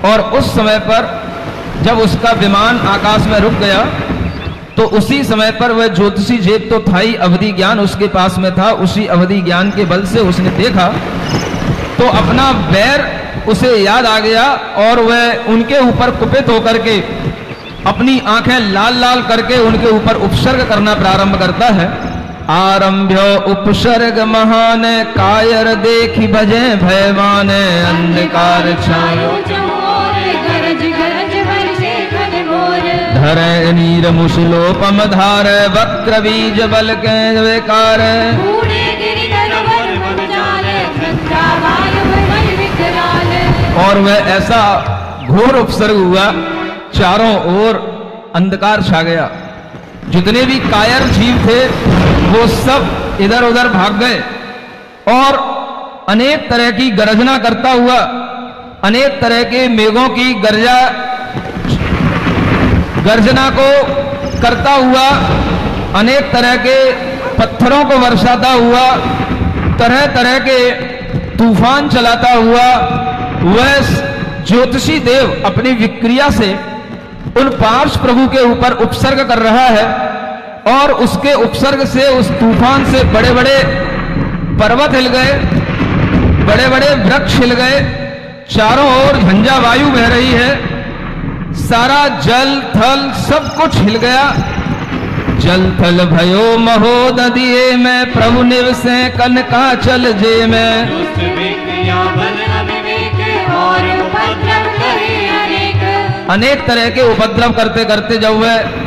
और उस समय पर जब उसका विमान आकाश में रुक गया तो उसी समय पर वह ज्योतिषी जेब तो था ही, अवधि ज्ञान उसके पास में था। उसी अवधि ज्ञान के बल से उसने देखा तो अपना वैर उसे याद आ गया और वह उनके ऊपर कुपित होकर के अपनी आंखें लाल लाल करके उनके ऊपर उपसर्ग करना प्रारंभ करता है। आरंभ्यो उपसर्ग महान कायर देखी भजे भयवान, अंधकार छायो गरज गरज वर्षे घन घोर। धरे नीर मुसलोपम धार वक्र बीज बल के विकार, कूड़े गिरिधर वर पंचाल वृद्धा वायु बल विकराल। और वह ऐसा घोर उपसर्ग हुआ, चारों ओर अंधकार छा गया। जितने भी कायर जीव थे वो सब इधर उधर भाग गए और अनेक तरह की गर्जना करता हुआ, अनेक तरह के मेघों की गर्जना को करता हुआ, अनेक तरह के पत्थरों को बरसाता हुआ, तरह तरह के तूफान चलाता हुआ वह ज्योतिषी देव अपनी विक्रिया से उन 5 प्रभु के ऊपर उपसर्ग कर रहा है। और उसके उपसर्ग से, उस तूफान से बड़े बड़े पर्वत हिल गए, बड़े बड़े वृक्ष हिल गए, चारों ओर झंझा वायु बह रही है, सारा जल थल सब कुछ हिल गया। जल थल भयो महोदधिये में प्रभु निवसे कनका चल जे में, दुष्ट विक्रिया बल अविवेक और उपद्रव करे अनेक। अनेक तरह के उपद्रव करते करते जब वह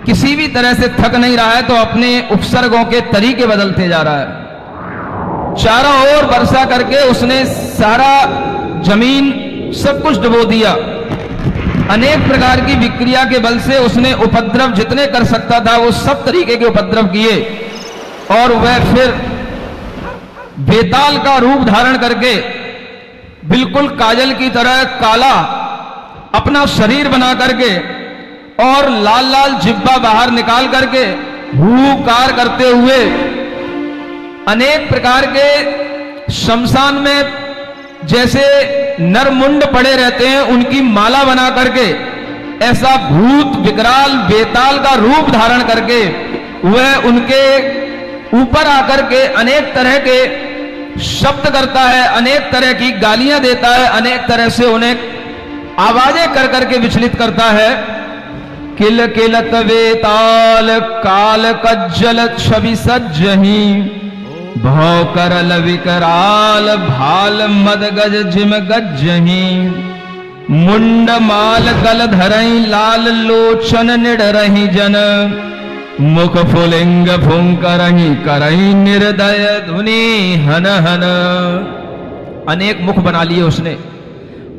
किसी भी तरह से थक नहीं रहा है तो अपने उपसर्गों के तरीके बदलते जा रहा है। चारों ओर वर्षा करके उसने सारा जमीन सब कुछ डुबो दिया। अनेक प्रकार की विक्रिया के बल से उसने उपद्रव जितने कर सकता था वो सब तरीके के उपद्रव किए। और वह फिर बेताल का रूप धारण करके बिल्कुल काजल की तरह काला अपना शरीर बना करके और लाल लाल जिब्बा बाहर निकाल करके हुकार करते हुए अनेक प्रकार के शमशान में जैसे नरमुंड पड़े रहते हैं उनकी माला बना करके, ऐसा भूत विकराल बेताल का रूप धारण करके वह उनके ऊपर आकर के अनेक तरह के शब्द करता है, अनेक तरह की गालियां देता है, अनेक तरह से उन्हें आवाजें कर करके विचलित करता है। किल किलत वेताल काल कज्जल छवि सज्जही, भौ करल विकराल भाल मद गज जिम गज्जही, मुंड माल गल धरई लाल लोचन निड रही जन, मुख फुलिंग फुंकरही करही निर्दय धुनि हन हन। अनेक मुख बना लिए उसने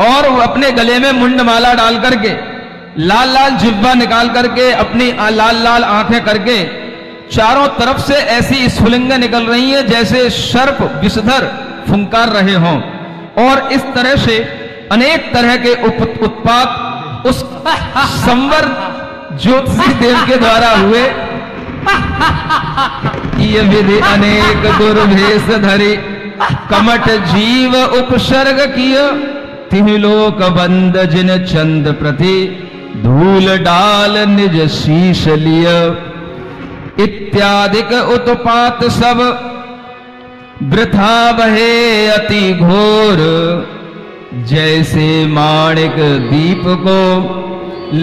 और वो अपने गले में मुंड माला डाल करके लाल लाल जिब्बा निकाल करके अपनी लाल लाल आंखें करके चारों तरफ से ऐसी स्फुलिंगें निकल रही हैं जैसे सर्प विषधर फुंकार रहे हों। और इस तरह से अनेक तरह के उत्पात उस संवर ज्योतिषी देव के द्वारा हुए। ये विधि अनेक दुर्भेष धरी कमट जीव उपसर्ग किय, तिहि लोक बंद जिन चंद प्रति धूल डाल निज शीश लिय। इत्यादिक उत्पात सब वृथा बहे अति घोर, जैसे माणिक दीप को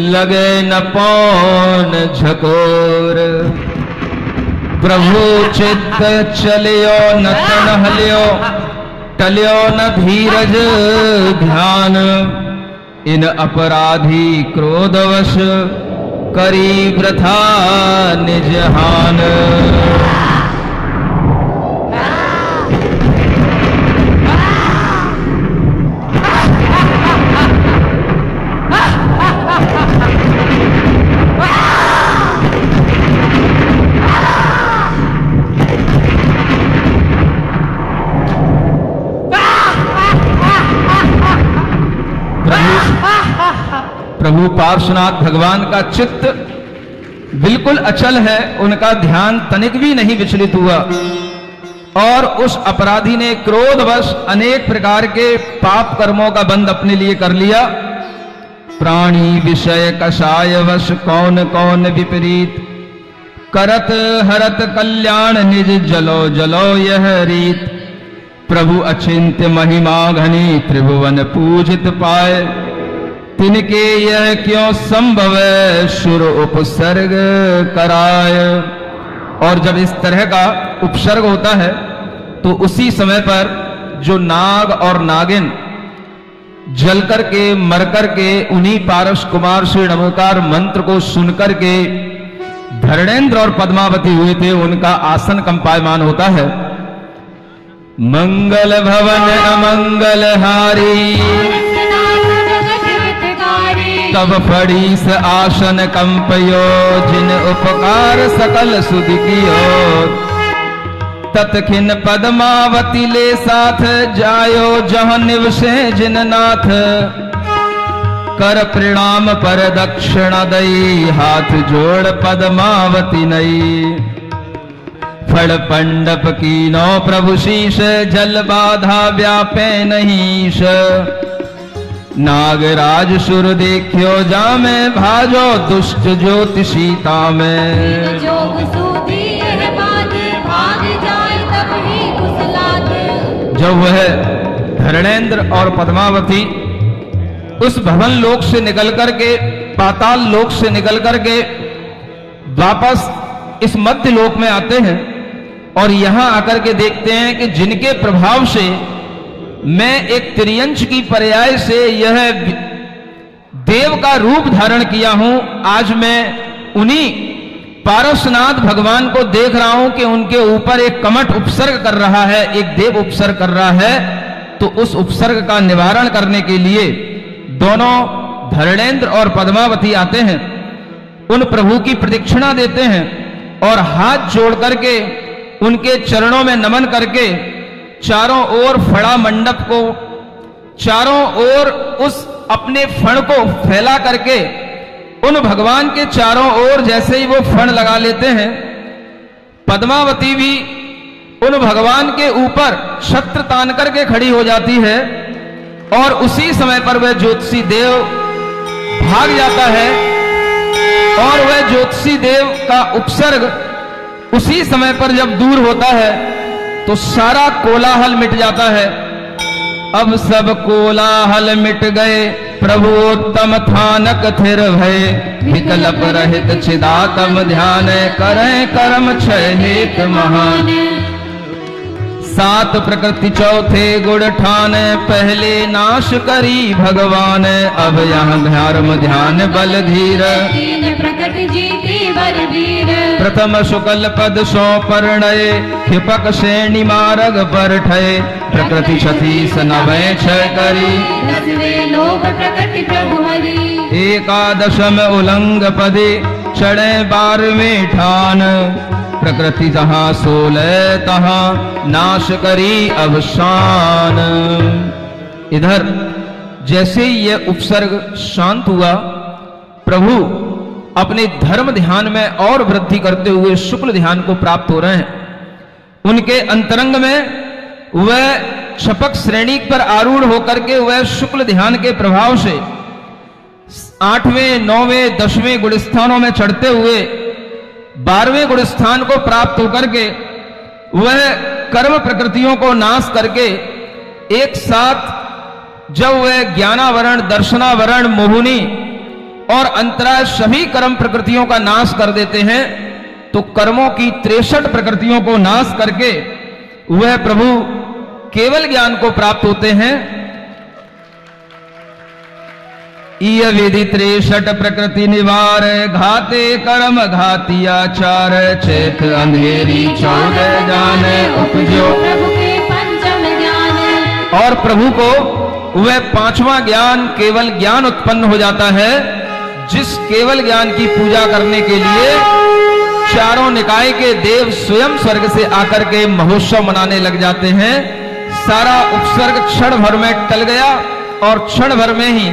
लगे न पौन झकोर। प्रभु चित्त चलियो न तन हलियो, टलियो न धीरज ध्यान। इन अपराधी क्रोधवश करी वृथा निज हान। प्रभु पार्श्वनाथ भगवान का चित्त बिल्कुल अचल है, उनका ध्यान तनिक भी नहीं विचलित हुआ। और उस अपराधी ने क्रोधवश अनेक प्रकार के पाप कर्मों का बंध अपने लिए कर लिया। प्राणी विषय कषायवश कौन कौन विपरीत, करत हरत कल्याण निज जलो जलो यह रीत। प्रभु अचिंत्य महिमा घनी त्रिभुवन पूजित पाए, तिनके यह क्यों संभव शुर उपसर्ग कराय। और जब इस तरह का उपसर्ग होता है तो उसी समय पर जो नाग और नागिन जल करके मर करके उन्हीं पारस कुमार श्री नमोकार मंत्र को सुनकर के धरणेन्द्र और पद्मावती हुए थे, उनका आसन कंपायमान होता है। मंगल भवन अमंगल हारी, तब फड़ीस आसन कंपयो, जिन उपकार सकल सुध कियो। तत्खिन पद्मावती ले साथ, जायो जहाँ निवसे जिन नाथ। कर प्रणाम पर दक्षिणा दई, हाथ जोड़ पद्मावती नई। फड़ पंडप कीनो प्रभु शीश, जल बाधा व्यापे नहीश। नागराज सुर देखियो जामे, भाजो दुष्ट ज्योतिषीता में। जब वह धरणेन्द्र और पद्मावती उस भवन लोक से निकल करके, पाताल लोक से निकल करके वापस इस मध्य लोक में आते हैं और यहां आकर के देखते हैं कि जिनके प्रभाव से मैं एक त्रियंच की पर्याय से यह देव का रूप धारण किया हूं, आज मैं उन्हीं पारसनाथ भगवान को देख रहा हूं कि उनके ऊपर एक कमठ उपसर्ग कर रहा है, एक देव उपसर्ग कर रहा है। तो उस उपसर्ग का निवारण करने के लिए दोनों धरणेन्द्र और पद्मावती आते हैं, उन प्रभु की प्रदक्षिणा देते हैं और हाथ जोड़ करके उनके चरणों में नमन करके चारों ओर फड़ा मंडप को, चारों ओर उस अपने फण को फैला करके उन भगवान के चारों ओर जैसे ही वो फण लगा लेते हैं, पद्मावती भी उन भगवान के ऊपर छत्र तान करके खड़ी हो जाती है और उसी समय पर वह ज्योतिषी देव भाग जाता है और वह ज्योतिषी देव का उपसर्ग उसी समय पर जब दूर होता है तो सारा कोलाहल मिट जाता है। अब सब कोलाहल मिट गए, प्रभुत्तम थानक थिर भय। विकल्प रहित चिदात्म ध्यान, करें कर्म क्षय हेत महान। सात प्रकृति चौथे गुण ठान, पहले नाश करी भगवान। अब यहाँ धर्म ध्यान बल धीर, प्रकृति जीती बलवीर। प्रथम शुक्ल पद सो परिणय, क्षिपक श्रेणी मार्ग पर ठय। प्रकृति क्षति सनवय क्षय करी, लोक प्रकृति प्रभु हरि। एकादशम उलंग पदे, चढ़े 12वें ठान। प्रकृति जहाँ 16 तहाँ, नाश करी अवसान। इधर जैसे ही यह उपसर्ग शांत हुआ, प्रभु अपने धर्म ध्यान में और वृद्धि करते हुए शुक्ल ध्यान को प्राप्त हो रहे हैं। उनके अंतरंग में वह क्षपक श्रेणी पर आरूढ़ होकर के वह शुक्ल ध्यान के प्रभाव से 8वें, 9वें, 10वें गुण स्थानों में चढ़ते हुए 12वें गुण स्थान को प्राप्त होकर के वह कर्म प्रकृतियों को नाश करके एक साथ जब वह ज्ञानावरण, दर्शनावरण, मोहिनी और अंतराय सभी कर्म प्रकृतियों का नाश कर देते हैं, तो कर्मों की 63 प्रकृतियों को नाश करके वह प्रभु केवल ज्ञान को प्राप्त होते हैं। इय विधि 63 प्रकृति निवार, घाते कर्म घाती आचार, चेत अंधेरी 14 जाने उपजो। प्रभु के पंचम ज्ञान। और प्रभु को वह 5वां ज्ञान केवल ज्ञान उत्पन्न हो जाता है, जिस केवल ज्ञान की पूजा करने के लिए चारों निकाय के देव स्वयं स्वर्ग से आकर के महोत्सव मनाने लग जाते हैं। सारा उपसर्ग क्षण भर में टल गया और क्षण भर में ही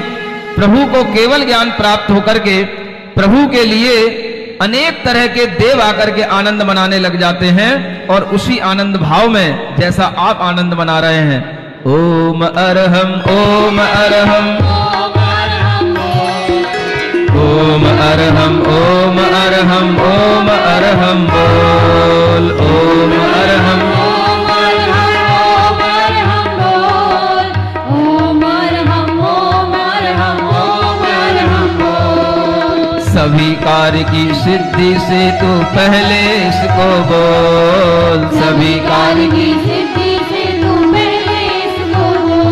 प्रभु को केवल ज्ञान प्राप्त होकर के प्रभु के लिए अनेक तरह के देव आकर के आनंद मनाने लग जाते हैं। और उसी आनंद भाव में जैसा आप आनंद मना रहे हैं, ओम अरहम, ओम अरहम, ओम अरहम, ओम अरहम, ओम अरहम बोल, ओम अरहम, ओम अरहम बोल, ओम अरहम, ओम अरहम, ओम अरहम बोल। सभी कार्य की सिद्धि से तू पहले इसको बोल, सभी कार्य की सिद्धि से तू पहले इसको बोल।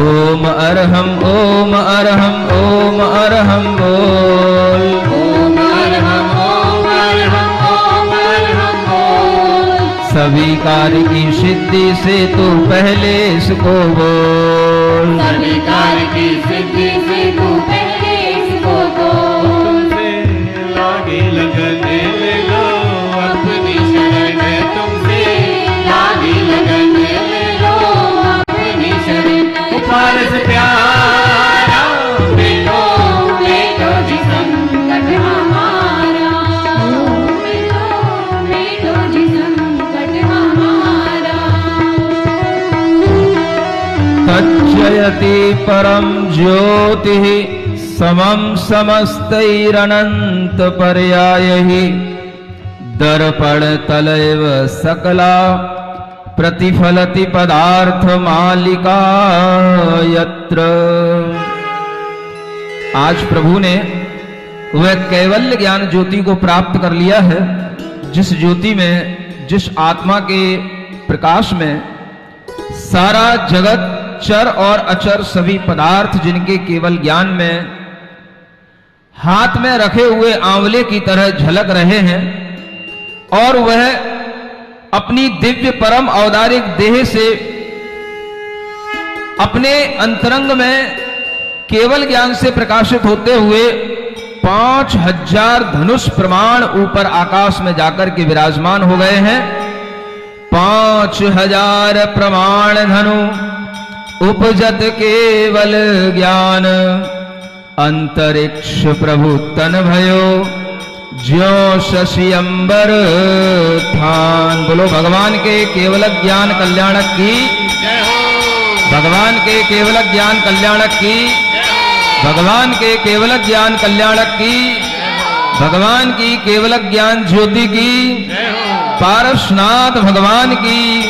ओम अरहम, ओम अरहम, ओम अरहम बोल, ओम अरहम, ओम अरहम, ओम अरहम बोल। सभी कार्य की सिद्धि से तू पहले इसको बोल, सभी कार्य की सिद्धि से तू पहले इसको बोल। लागे लगन ले लो अपनी शरण तुमसे, लागी लगन ले लो अपनी शरण। पारस प्यारा मिलो मिलो जी संकट हमारा, मिलो जी संकट हमारा। तच्चयति परम ज्योतिः समं समस्तैरनंत पर्यायहि, दर्पण तलैव सकला प्रतिफलति पदार्थ मालिका यत्र। आज प्रभु ने वह कैवल्य ज्ञान ज्योति को प्राप्त कर लिया है, जिस ज्योति में, जिस आत्मा के प्रकाश में सारा जगत, चर और अचर सभी पदार्थ जिनके केवल ज्ञान में हाथ में रखे हुए आंवले की तरह झलक रहे हैं, और वह अपनी दिव्य परम औदारिक देह से अपने अंतरंग में केवल ज्ञान से प्रकाशित होते हुए 5000 धनुष प्रमाण ऊपर आकाश में जाकर के विराजमान हो गए हैं। 5000 प्रमाण धनु उपजत केवल ज्ञान, अंतरिक्ष प्रभु तन भयो ज्यों शशि अंबर थान। बोलो भगवान के केवल ज्ञान कल्याणक की, भगवान के केवल ज्ञान कल्याणक की, भगवान के केवल ज्ञान कल्याणक की, भगवान की केवल ज्ञान ज्योति की, पार्श्वनाथ भगवान की,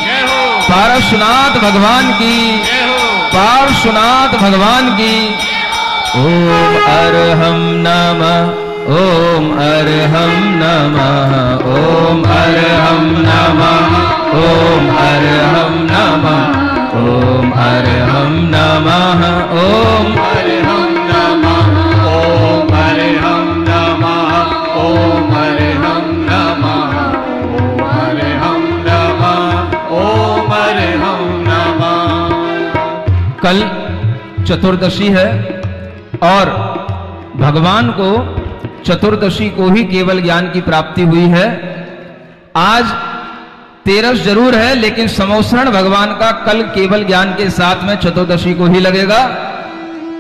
पार्श्वनाथ भगवान की, पार्श्वनाथ भगवान की। ओम अरहम नमः, ओम अरहम नमः, ओम अरहम नमः, ओम अरहम नमः, ओम अरहम नमः, ओम अरहम नमः, ओम अरहम नमः, ओम अरहम नमः, ओम अरहम नमः, ओम अरहम नमः। कल चतुर्दशी है और भगवान को चतुर्दशी को ही केवल ज्ञान की प्राप्ति हुई है। आज 13 जरूर है, लेकिन समोसरण भगवान का कल केवल ज्ञान के साथ में चतुर्दशी को ही लगेगा।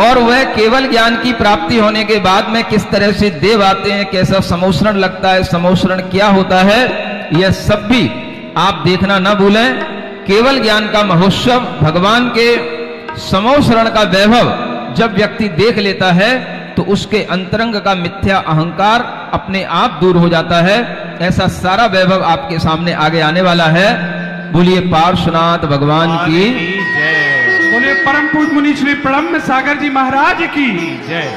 और वह केवल ज्ञान की प्राप्ति होने के बाद में किस तरह से देव आते हैं, कैसा समोषण लगता है, समोषण क्या होता है, यह सब भी आप देखना न भूलें। केवल ज्ञान का महोत्सव, भगवान के समोषण का वैभव जब व्यक्ति देख लेता है तो उसके अंतरंग का मिथ्या अहंकार अपने आप दूर हो जाता है। ऐसा सारा वैभव आपके सामने आगे आने वाला है। बोलिए पार्श्वनाथ भगवान की जय। बोले परम पूज्य मुनि श्री प्रणम्य सागर जी महाराज की जय।